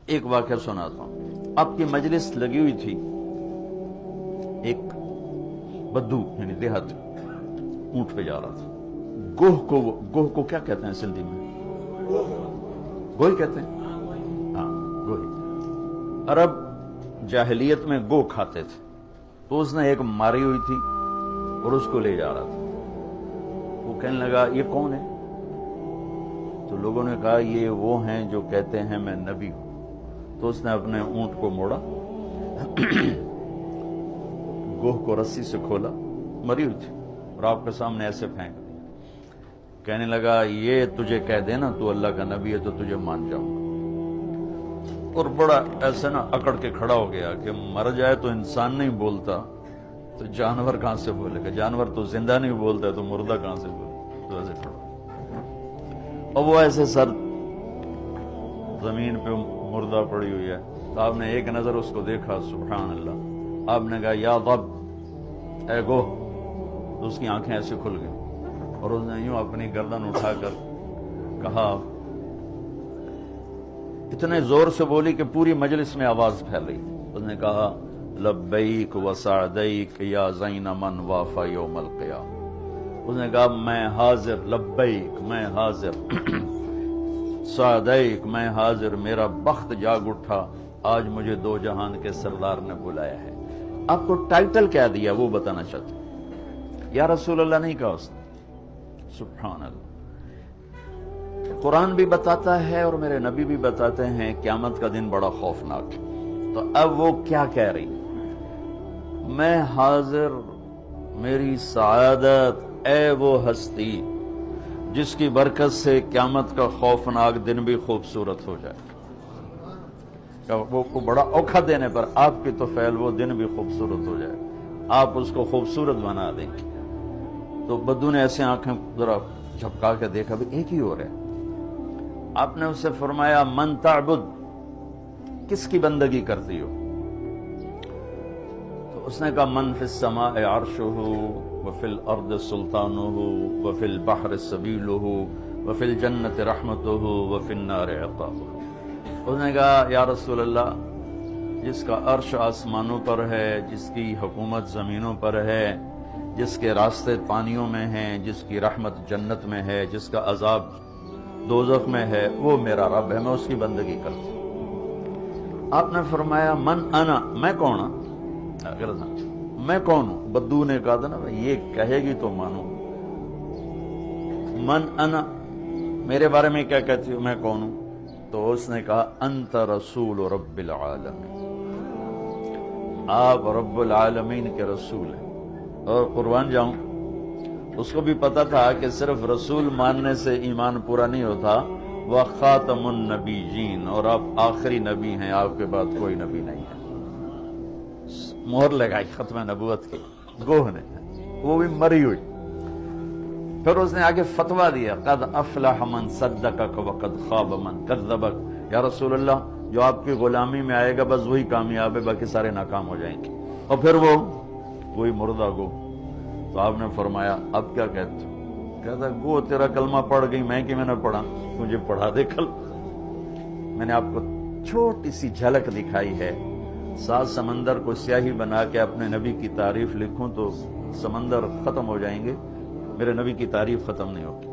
ایک واقعہ سناتا ہوں. آپ کی مجلس لگی ہوئی تھی، ایک بدو یعنی دیہات اونٹ پہ جا رہا تھا. گوہ کو کیا کہتے ہیں سندھی میں؟ گوہی کہتے ہیں. ہاں گوہی. عرب جاہلیت میں گو کھاتے تھے، تو اس نے ایک ماری ہوئی تھی اور اس کو لے جا رہا تھا. وہ کہنے لگا یہ کون ہے؟ تو لوگوں نے کہا یہ وہ ہیں جو کہتے ہیں میں نبی ہوں. تو اس نے اپنے اونٹ کو موڑا، گوہ کو رسی سے کھولا، مری ہوئی تھی، اور آپ کے سامنے ایسے پھینک دیا. کہنے لگا یہ تجھے کہہ دینا تو اللہ کا نبی ہے تو تجھے مان جاؤں گا. اور بڑا ایسے نا اکڑ کے کھڑا ہو گیا کہ مر جائے تو انسان نہیں بولتا تو جانور کہاں سے بولے گا؟ جانور تو زندہ نہیں بولتا تو مردہ کہاں سے بولے؟ تو ایسے کھڑا. اور وہ ایسے سر زمین پہ مردہ پڑی ہوئی ہے. تو آپ نے ایک نظر اس کو دیکھا، سبحان اللہ. آپ نے کہا یا رب اے گو. تو اس کی آنکھیں ایسے کھل گئی اور اس نے یوں اپنی گردن اٹھا کر کہا، اتنے زور سے بولی کہ پوری مجلس میں آواز پھیل رہی. اس نے کہا لبیک وسعدیک یا زین من وافا یوم القیامہ. اس نے کہا میں حاضر، لبیک میں حاضر، سعدیک میں حاضر، میرا بخت جاگ اٹھا، آج مجھے دو جہان کے سردار نے بلایا ہے. آپ کو ٹائٹل کیا دیا وہ بتانا چاہتا ہوں. یا رسول اللہ نہیں کہا اس نے. سبحان اللہ. قرآن بھی بتاتا ہے اور میرے نبی بھی بتاتے ہیں قیامت کا دن بڑا خوفناک ہے. تو اب وہ کیا کہہ رہی؟ میں حاضر، میری سعادت، اے وہ ہستی جس کی برکت سے قیامت کا خوفناک دن بھی خوبصورت ہو جائے. وہ بڑا اوکھا دینے پر آپ کی تو فعل وہ دن بھی خوبصورت ہو جائے، آپ اس کو خوبصورت بنا دیں گے. تو بدو نے ایسے آنکھیں ذرا جھپکا کے دیکھا بھی ایک ہی ہو رہا ہے. آپ نے اس سے فرمایا من تعبد، کس کی بندگی کرتی ہو؟ تو اس نے کہا من فی السماء عرشہ وفی الارض سلطانہ وفی البحر سبیلہ وفی الجنت رحمتہ وفی النار عقابہ. اس نے کہا یا رسول اللہ، جس کا عرش آسمانوں پر ہے، جس کی حکومت زمینوں پر ہے، جس کے راستے پانیوں میں ہیں، جس کی رحمت جنت میں ہے، جس کا عذاب دوزخ میں ہے، وہ میرا رب ہے، میں اس کی بندگی کرتا ہوں. آپ نے فرمایا من انا، میں کون ہوں؟ میں کون ہوں؟ بدو نے کہا تھا نا یہ کہے گی تو مانو. من انا، میرے بارے میں کیا کہتی ہو، میں کون ہوں؟ تو اس نے کہا انت رسول رب العالمین، آپ رب العالمین کے رسول ہیں. اور قربان جاؤں، اس کو بھی پتا تھا کہ صرف رسول ماننے سے ایمان پورا نہیں ہوتا، وہ خاتم النبیین، اور آپ آخری نبی ہیں، آپ کے بعد کوئی نبی نہیں ہے. مہر لگائی ختم نبوت کی گوہ نے، وہ بھی مری ہوئی. پھر اس نے آگے فتویٰ دیا قد افلح من صدقک وقد خاب من کذبک. یا رسول اللہ، جو آپ کی غلامی میں آئے گا بس وہی کامیاب ہے، باقی سارے ناکام ہو جائیں گے. اور پھر وہی مردہ گو. تو آپ نے فرمایا اب کیا کہتے ہو؟ کہتا گو تیرا کلمہ پڑھ گئی، میں کہ میں نے پڑھا، مجھے پڑھا دے کل. میں نے آپ کو چھوٹی سی جھلک دکھائی ہے. 7 سمندر کو سیاہی بنا کے اپنے نبی کی تعریف لکھوں تو سمندر ختم ہو جائیں گے، میرے نبی کی تعریف ختم نہیں ہوگی.